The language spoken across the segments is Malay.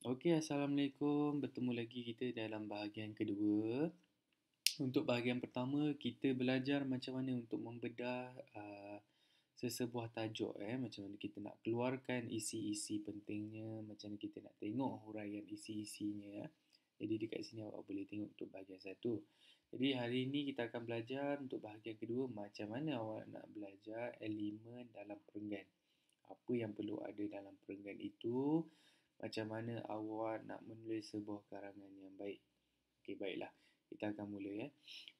Okey, Assalamualaikum. Bertemu lagi kita dalam bahagian kedua. Untuk bahagian pertama, kita belajar macam mana untuk membedah sesebuah tajuk. Macam mana kita nak keluarkan isi-isi pentingnya, macam mana kita nak tengok huraian isi-isinya. Jadi dekat sini awak boleh tengok untuk bahagian satu. Jadi hari ini kita akan belajar untuk bahagian kedua, macam mana awak nak belajar elemen dalam perenggan. Apa yang perlu ada dalam perenggan itu, macam mana awak nak menulis sebuah karangan yang baik. Okey, baiklah. Kita akan mula ya.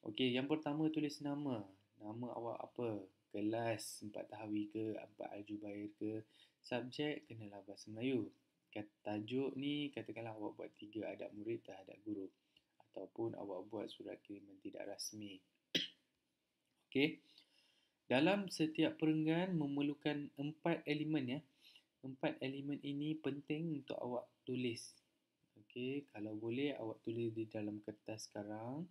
Okey, yang pertama tulis nama. Nama awak apa? Kelas 4 Tahawi ke, 4 Al-Jubair ke. Subjek kenalah bahasa Melayu. Tajuk ni katakanlah awak buat 3 adab murid terhadap guru. Ataupun awak buat surat kiriman tidak rasmi. Okey. Dalam setiap perenggan memerlukan 4 elemen ya. 4 elemen ini penting untuk awak tulis. Okey, kalau boleh awak tulis di dalam kertas sekarang.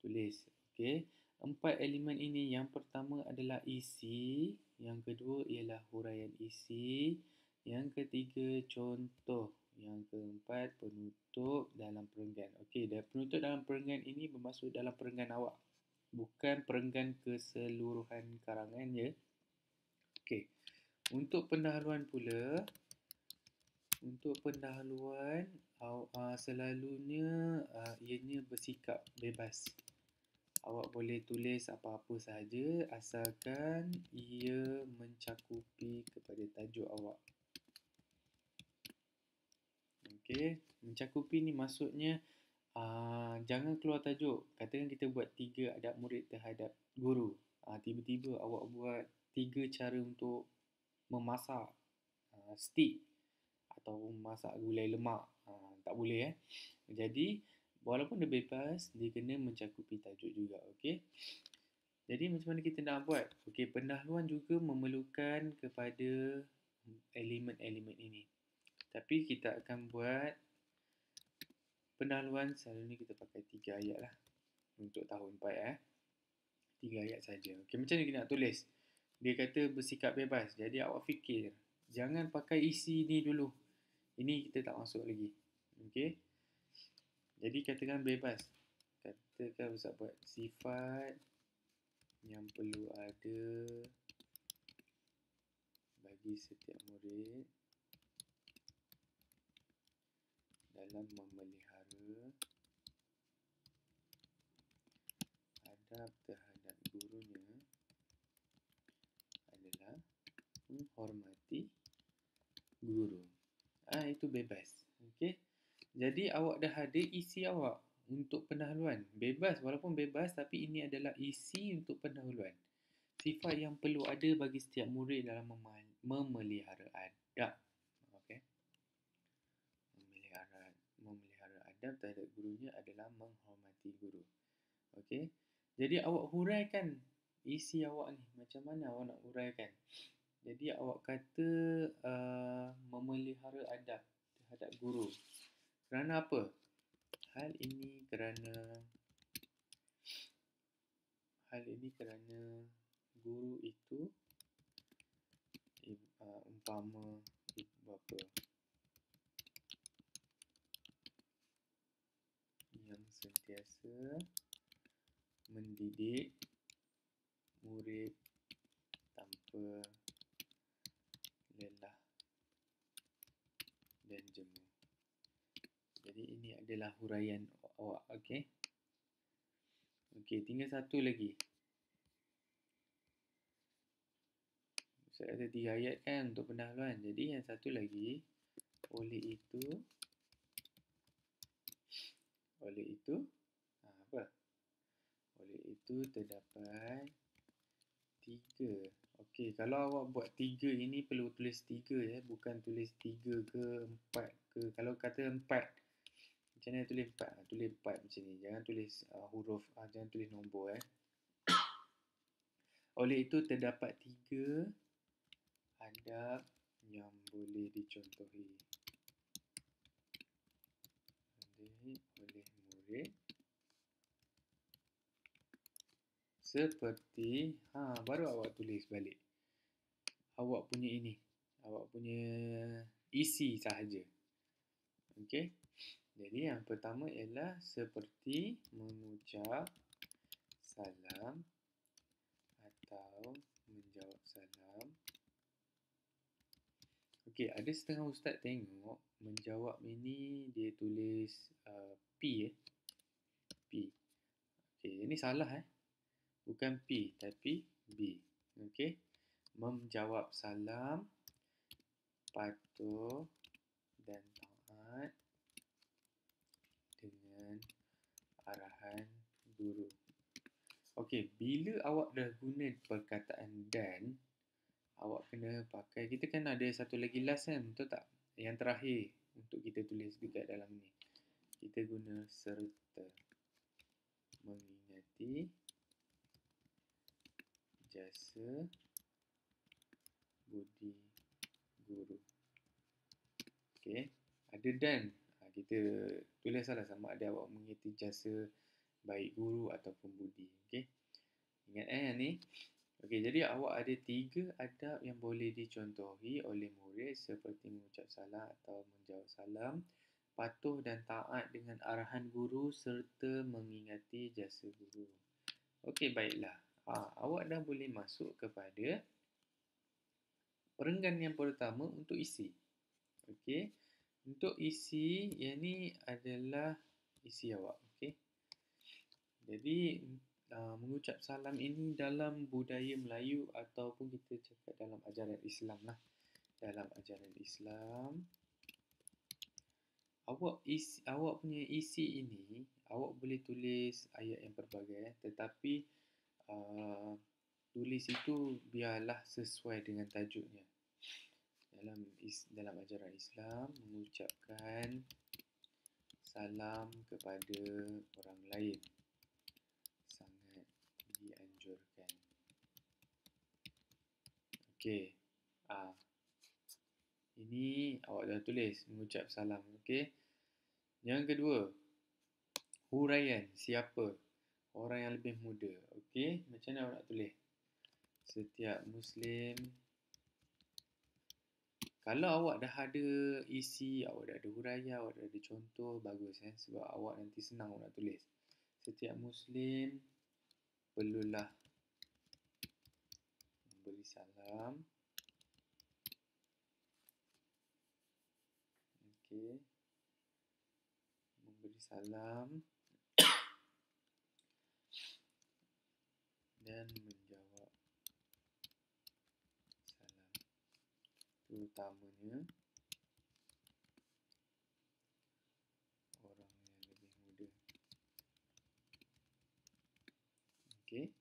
Tulis. Okey. 4 elemen ini, yang pertama adalah isi, yang kedua ialah huraian isi, yang ketiga contoh, yang keempat penutup dalam perenggan. Okey, dan penutup dalam perenggan ini bermaksud dalam perenggan awak, bukan perenggan keseluruhan karangan ya. Okey. Untuk pendahuluan pula, selalunya ianya bersikap bebas. Awak boleh tulis apa-apa sahaja asalkan ia mencakupi kepada tajuk awak. Okey, mencakupi ni maksudnya jangan keluar tajuk. Katakan kita buat 3 adab murid terhadap guru. Tiba-tiba awak buat 3 cara untuk memasak steak atau masak gulai lemak. Tak boleh Jadi walaupun dia bebas, dia kena mencakupi tajuk juga. Okey. Jadi macam mana kita nak buat? Okey, pendahuluan juga memerlukan kepada elemen-elemen ini. Tapi kita akan buat pendahuluan, selalunya kita pakai 3 ayat lah untuk tahun 4 3 ayat saja. Okey, macam mana kita nak tulis? Dia kata bersikap bebas. Jadi awak fikir, jangan pakai isi ni dulu. Ini kita tak masuk lagi. Okey. Jadi katakan bebas. Katakan Ustaz buat sifat yang perlu ada bagi setiap murid dalam memelihara adab terhadap gurunya adalah menghormati guru. Itu bebas. Okey. Jadi awak dah ada isi awak untuk pendahuluan. Bebas, walaupun bebas, tapi ini adalah isi untuk pendahuluan. Sifat yang perlu ada bagi setiap murid dalam memelihara adab. Okey. Memelihara adab terhadap gurunya adalah menghormati guru. Okey. Jadi awak huraikan isi awak ni. Macam mana awak nak huraikan? Jadi awak kata memelihara adab terhadap guru. Kerana apa? Hal ini kerana guru itu umpama ibu bapa yang sentiasa mendidik murid tanpa lelah dan jemu. Jadi ini adalah huraian awak. Okey. Okey, tinggal satu lagi. Saya ada 3 ayat kan untuk pendahuluan. Jadi yang satu lagi, oleh itu apa? Oleh itu terdapat 3. Okey, kalau awak buat 3 ini perlu tulis 3 bukan tulis 3 ke 4 ke. Kalau kata 4, macam mana tulis 4? Tulis 4 macam ni. Jangan tulis huruf, jangan tulis nombor Oleh itu terdapat 3 adab yang boleh dicontohi oleh murid seperti baru awak tulis balik awak punya isi sahaja. Okey. Jadi yang pertama ialah seperti mengucap salam atau menjawab salam. Okey, ada setengah ustaz tengok menjawab ini dia tulis P P. Okey, ini salah Bukan P tapi B. Okey. Menjawab salam patuh dan taat dengan arahan guru. Okey, bila awak dah guna perkataan dan, awak kena pakai, kita kan ada satu lagi last kan, betul tak? Yang terakhir untuk kita tulis dekat dalam ni. Kita guna serta mengingati jasa budi guru. Okey, ada dan. Kita tulis salah sama ada awak mengingati jasa baik guru ataupun budi. Okey. Ingat yang ni. Okey, jadi awak ada 3 adab yang boleh dicontohi oleh murid seperti mengucap salam atau menjawab salam, patuh dan taat dengan arahan guru serta mengingati jasa guru. Okey, baiklah. Awak dah boleh masuk kepada perenggan yang pertama untuk isi. Okey. Untuk isi, yang ni adalah isi awak. Okey. Jadi, mengucap salam ini dalam budaya Melayu ataupun kita cakap dalam ajaran Islam lah. Dalam ajaran Islam, awak punya isi ini, awak boleh tulis ayat yang pelbagai, tetapi tulis itu biarlah sesuai dengan tajuknya. Dalam ajaran Islam, mengucapkan salam kepada orang lain sangat dianjurkan. Okey. Ini awak dah tulis mengucap salam. Okey. Yang kedua, huraian siapa? Orang yang lebih muda. Okey. Macam mana awak nak tulis? Setiap Muslim. Kalau awak dah ada isi, awak dah ada huraian, awak dah ada contoh, bagus sebab awak nanti senang awak nak tulis. Setiap Muslim perlulah memberi salam. Okey. Memberi salam dan menjawab salam. Terutamanya orang yang lebih muda. Okey.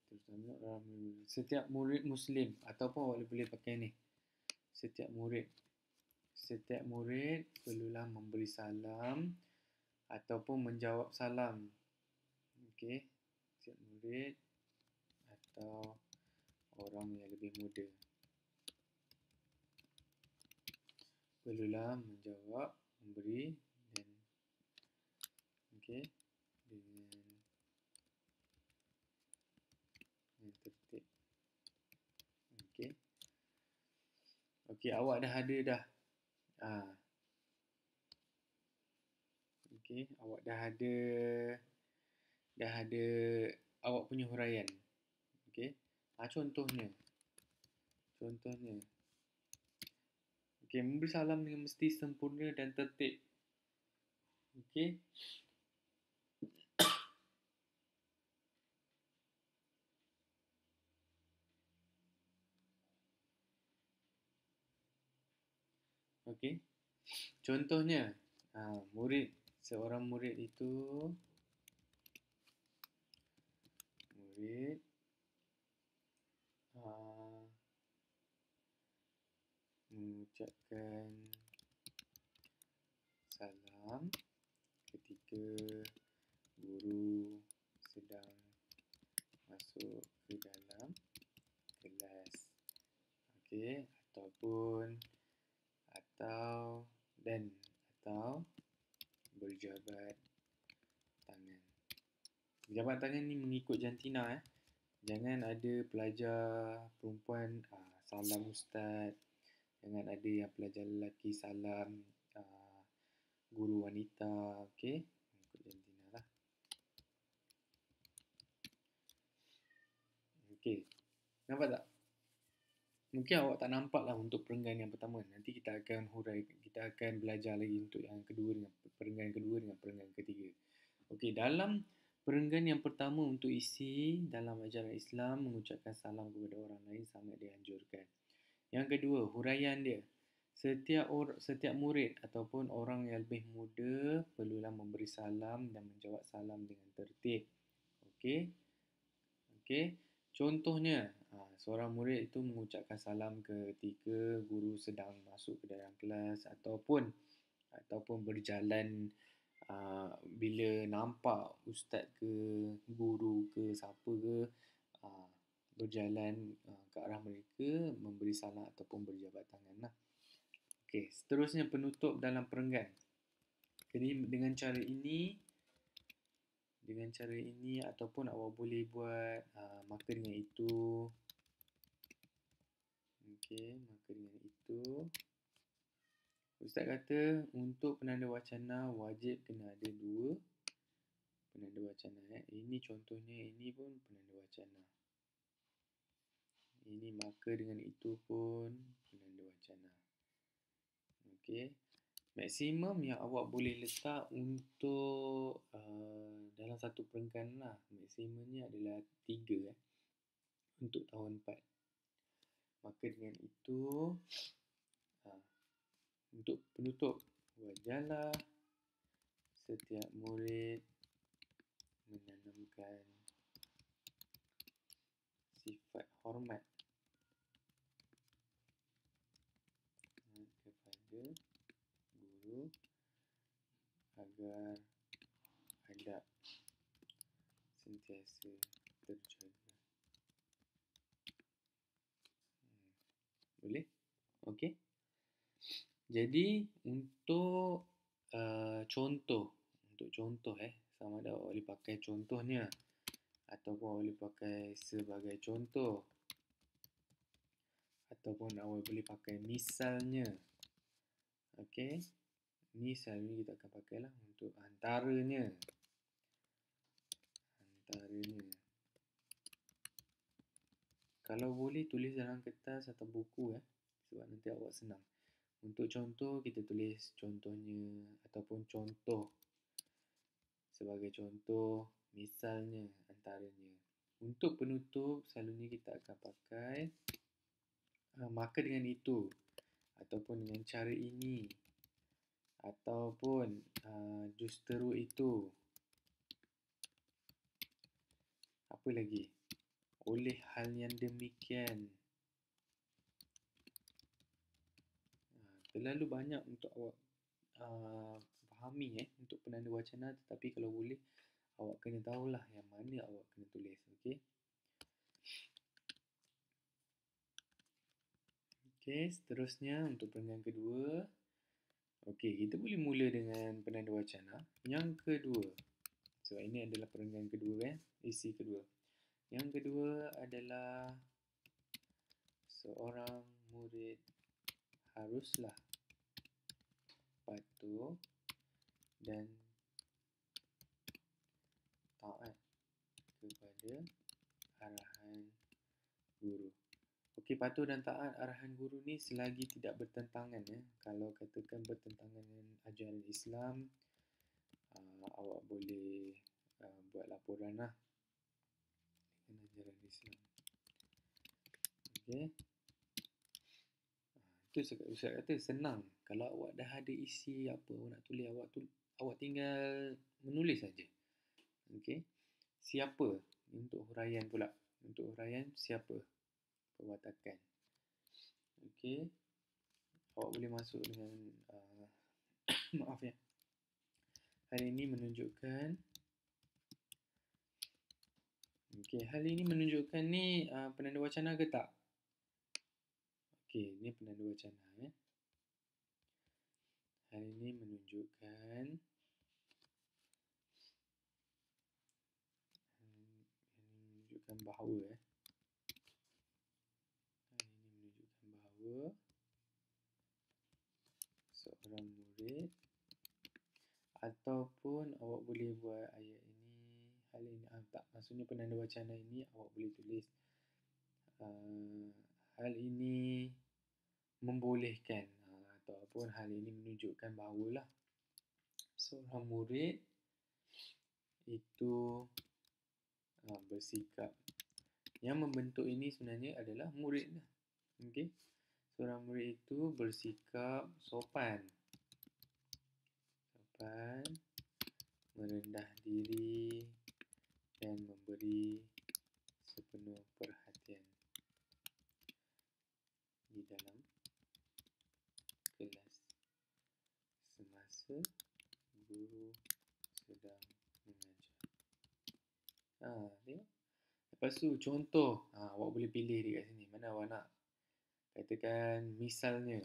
Terutamanya orang muda. Setiap murid Muslim ataupun awak boleh pakai ni. Setiap murid perlulah memberi salam ataupun menjawab salam. Okey. Setiap murid atau orang yang lebih muda perlulah menjawab, memberi dan okey, dengan tertib. Okey. Okey, awak dah ada dah. Okey, awak dah ada awak punya huraian. Okey. Contohnya. Okey, memberi salam dengan mesti sempurna dan tertib. Okey. Okey. Contohnya, seorang murid itu mengucapkan salam ketika guru sedang masuk ke dalam kelas. Okey, atau berjabat tangan. Berjabat tangan ni mengikut jantina Jangan ada pelajar perempuan salam ustaz. Jangan ada yang pelajar lelaki salam guru wanita. Okey, ikut jantina lah. Okey, nampak tak? Mungkin awak tak nampak lah untuk perenggan yang pertama. Nanti kita akan kita akan belajar lagi untuk yang kedua dengan perenggan kedua dengan perenggan ketiga. Okey, dalam perenggan yang pertama untuk isi dalam ajaran Islam mengucapkan salam kepada orang lain sangat dianjurkan. Yang kedua, huraian dia. Setiap murid ataupun orang yang lebih muda perlulah memberi salam dan menjawab salam dengan tertib. Okey. Okey. Contohnya, seorang murid itu mengucapkan salam ketika guru sedang masuk ke dalam kelas ataupun berjalan, bila nampak ustaz ke guru ke siapa ke berjalan ke arah mereka, memberi salam ataupun berjabat tangan lah. Okey, seterusnya penutup dalam perenggan. Jadi dengan cara ini ataupun awak boleh buat maka dengan itu. Okey, maka dengan itu ustaz kata untuk penanda wacana wajib kena ada 2 penanda wacana. Ini contohnya, ini pun penanda wacana. Ini maka dengan itu pun penanda wacana. Okey. Maksimum yang awak boleh letak untuk dalam satu perenggan lah. Maksimumnya adalah 3 untuk tahun 4. Maka dengan itu untuk penutup, wajarlah setiap murid menanamkan sifat hormat kepada guru agar adab sentiasa terjaga. Boleh? Okey. Jadi untuk contoh sama ada awak boleh pakai contohnya ataupun awak boleh pakai sebagai contoh ataupun awak boleh pakai misalnya. Okey. Misalnya kita akan pakailah untuk antaranya. Kalau boleh tulis dalam kertas atau buku sebab nanti awak senang. Untuk contoh kita tulis contohnya ataupun contoh sebagai contoh, misalnya, antaranya. Untuk penutup selalunya kita akan pakai maka dengan itu ataupun dengan cara ini ataupun justeru itu. Apa lagi? Oleh hal yang demikian. Terlalu banyak untuk awak fahami untuk penanda wacana, tetapi kalau boleh awak kena tahulah yang mana awak kena tulis. Okey. Okey, seterusnya untuk perenggan kedua. Okey, kita boleh mula dengan penanda wacana. Yang kedua. So ini adalah perenggan kedua isi kedua. Yang kedua adalah seorang murid haruslah patuh dan taat kepada arahan guru. Okey, patuh dan taat arahan guru ni selagi tidak bertentangan. Kalau katakan bertentangan dengan ajaran Islam, awak boleh buat laporan lah dengan ajaran Islam. Okey. Itu Ustaz kata senang. Kalau awak dah ada isi apa awak nak tulis, awak tinggal menulis saja. Okey. Siapa? Untuk huraian pula. Untuk huraian siapa? Perwatakan. Okey. Awak boleh masuk dengan maaf ya. Hal ini menunjukkan ni penanda wacana ke tak? Okey, ni penanda wacana Hal ini menunjukkan bahawa seorang murid, ataupun awak boleh buat ayat ini, hal ini, tak, maksudnya penanda wacana ini awak boleh tulis hal ini membolehkan, ataupun hal ini menunjukkan bahawalah seorang murid itu bersikap. Yang membentuk ini sebenarnya adalah murid lah. Okey. Seorang murid itu bersikap sopan. Sopan, merendah diri dan memberi sepenuh perhatian di dalam kelas semasa guru sedang mengajar. Tengok. Lepas tu contoh, awak boleh pilih dekat sini mana awak nak. Katakan misalnya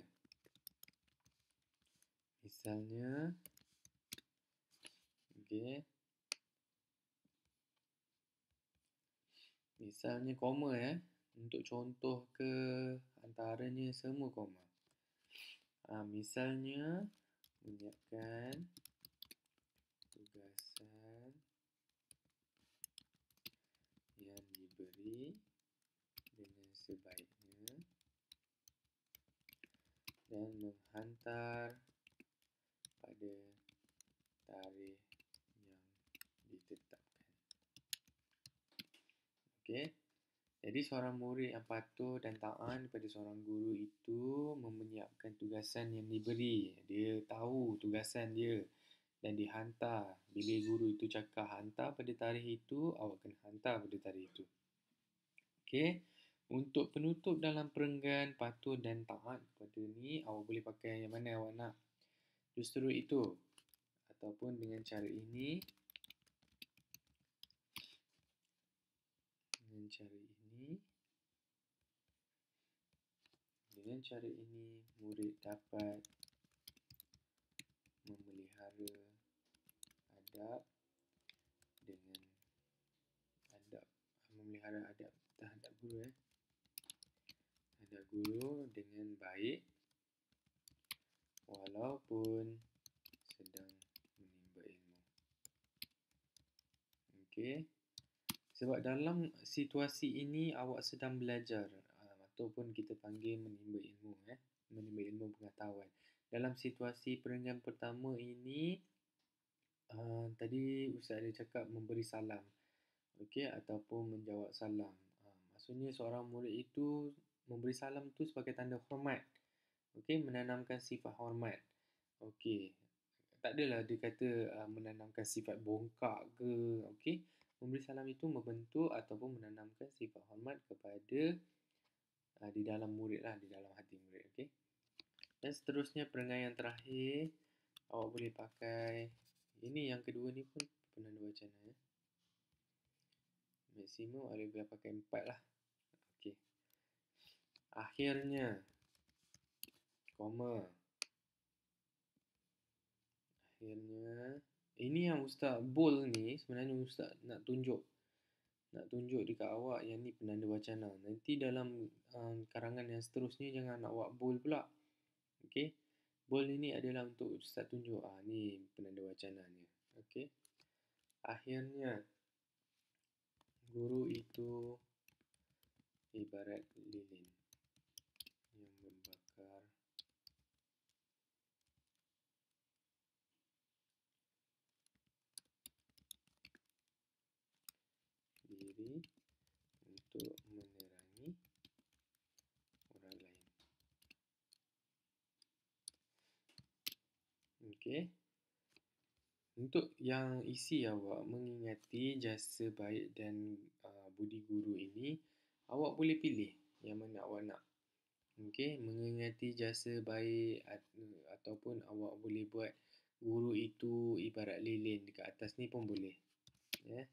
okey. Misalnya koma untuk contoh ke antaranya semua koma. Misalnya menyiapkan tugasan yang diberi dengan sebaiknya dan menghantar pada tarikh yang ditetapkan. Okey. Jadi seorang murid yang patuh dan taat kepada seorang guru itu menyiapkan tugasan yang diberi. Dia tahu tugasan dia dan dihantar. Bila guru itu cakap hantar pada tarikh itu, awak kena hantar pada tarikh itu. Okey. Untuk penutup dalam perenggan patuh dan taat kepada ni, awak boleh pakai yang mana awak nak. Justru itu. Ataupun dengan cara ini. Dengan cara ini, murid dapat memelihara adab terhadap guru terhadap guru dengan baik walaupun sedang menimba ilmu. Okey. Sebab dalam situasi ini awak sedang belajar ataupun kita panggil menimba ilmu menimba ilmu pengetahuan. Dalam situasi perenggan pertama ini tadi Ustaz ada cakap memberi salam. Okey, ataupun menjawab salam. Maksudnya seorang murid itu memberi salam tu sebagai tanda hormat. Okey, menanamkan sifat hormat. Okey. Tak adalah dia kata menanamkan sifat bongkak ke. Okey. Memberi salam itu membentuk ataupun menanamkan sifat hormat kepada di dalam murid lah, di dalam hati murid. Okey. Dan seterusnya perenggan yang terakhir awak boleh pakai ini yang kedua ni pun penanda wacana maksimum awak boleh pakai 4 lah. Okey. Akhirnya koma. Akhirnya ini yang Ustaz bold ni sebenarnya Ustaz nak tunjuk dekat awak yang ni penanda wacana. Nanti dalam karangan yang seterusnya jangan awak bold pula. Okey. Bold ini adalah untuk Ustaz tunjuk ni penanda wacananya. Okey. Akhirnya guru itu ibarat lilin yang membakar diri untuk menerangi orang lain. Okey. Untuk yang isi awak mengingati jasa baik dan budi guru ini, awak boleh pilih yang mana awak nak. Okey, mengingati jasa baik ataupun awak boleh buat guru itu ibarat lilin dekat atas ni pun boleh. Ya.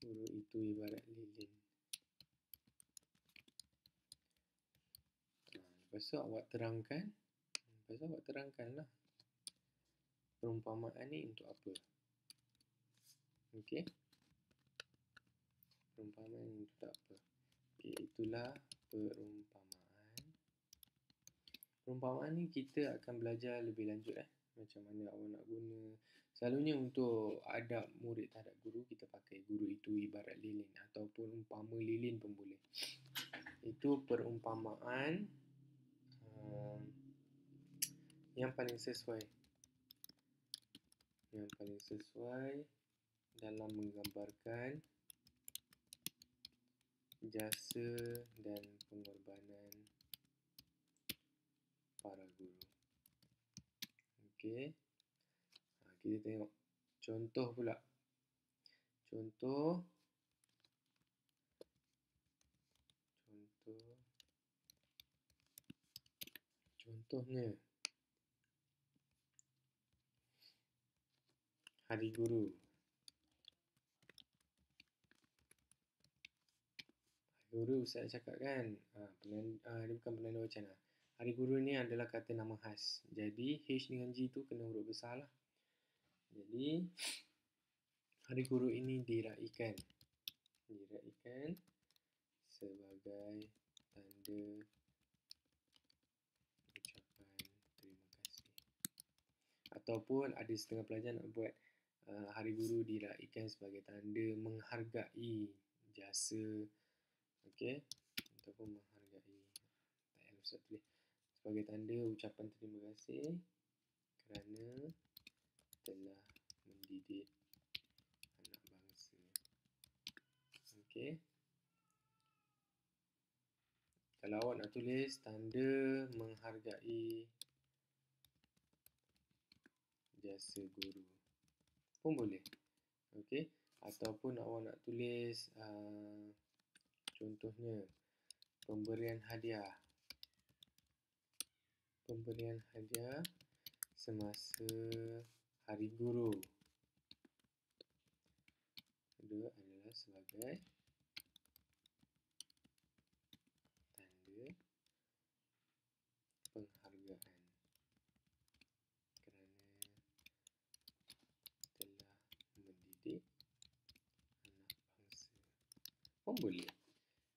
Guru itu ibarat lilin. Lepas tu awak terangkan. Lah. Perumpamaan ni untuk apa? Okey. Perumpamaan ni untuk apa? Okey, itulah perumpamaan Perumpamaan ni kita akan belajar lebih lanjut macam mana awak nak guna. Selalunya untuk adab murid terhadap guru, kita pakai guru itu ibarat lilin ataupun umpama lilin pun boleh. Itu perumpamaan yang paling sesuai. Yang paling sesuai dalam menggambarkan jasa dan pengorbanan para guru. Okey. Kita tengok contoh pula. Contohnya Hari Guru. Hari Guru Ustaz cakap kan, dia bukan penanda wacana. Hari Guru ni adalah kata nama khas. Jadi H dengan G tu kena huruf besar lah. Jadi Hari Guru ini diraikan sebagai tanda ucapan terima kasih. Ataupun ada setengah pelajar nak buat Hari Guru diraikan sebagai tanda menghargai jasa, okey, ataupun menghargai, tak payah Ustaz tulis, sebagai tanda ucapan terima kasih kerana telah mendidik anak bangsa. Okey. Kalau awak nak tulis tanda menghargai jasa guru pun boleh. Okey. Ataupun awak nak tulis contohnya pemberian hadiah semasa Hari Guru. Kedua adalah sebagai tanda penghargaan kerana telah mendidik anak bangsa. Pun boleh.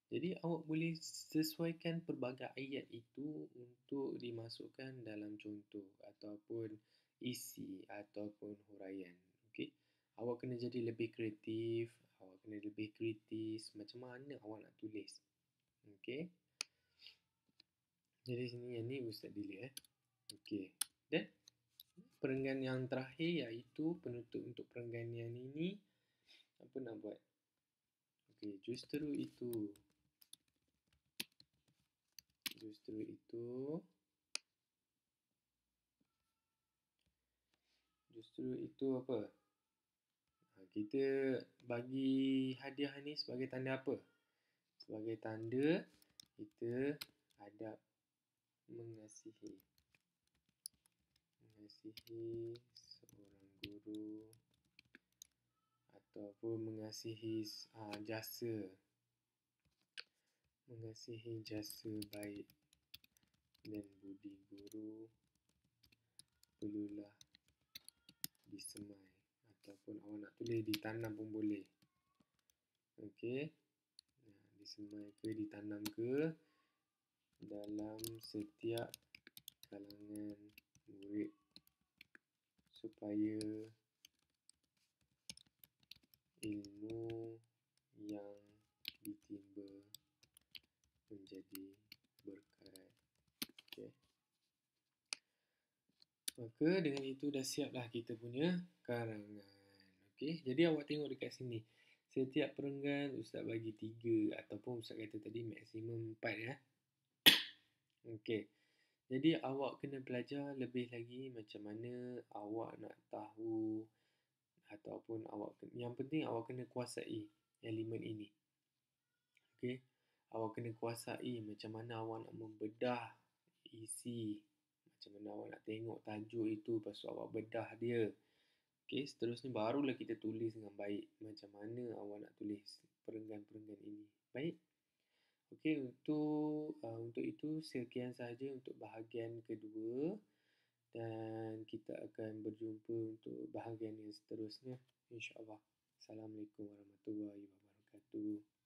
Jadi awak boleh sesuaikan pelbagai ayat itu untuk dimasukkan dalam contoh ataupun isi ataupun huraian. Okey. Awak kena jadi lebih kreatif, awak kena lebih kritis macam mana awak nak tulis. Okey. Jadi sini yang ni Ustaz delete Okey. Dan perenggan yang terakhir iaitu penutup untuk perenggan yang ini apa nak buat? Okey, justru itu apa? Kita bagi hadiah ni sebagai tanda apa? Sebagai tanda kita adab mengasihi seorang guru ataupun mengasihi jasa baik dan budi guru perlulah disemai ataupun awak nak tulis ditanam pun boleh. Okey. Disemai ke ditanam ke dalam setiap kalangan murid supaya ilmu yang ditimba menjadi berkarat. Okey. Maka dengan itu dah siaplah kita punya karangan. Okey. Jadi awak tengok dekat sini. Setiap perenggan Ustaz bagi 3 ataupun Ustaz kata tadi maksimum 4 Okey. Jadi awak kena belajar lebih lagi macam mana awak nak tahu ataupun yang penting awak kena kuasai elemen ini. Okey. Awak kena kuasai macam mana awak nak membedah isi, macam mana awak nak tengok tajuk itu, lepas tu awak bedah dia. Okey, seterusnya barulah kita tulis dengan baik macam mana awak nak tulis perenggan-perenggan ini. Baik. Okey, untuk itu sekian sahaja untuk bahagian kedua dan kita akan berjumpa untuk bahagian yang seterusnya insya-Allah. Assalamualaikum warahmatullahi wabarakatuh.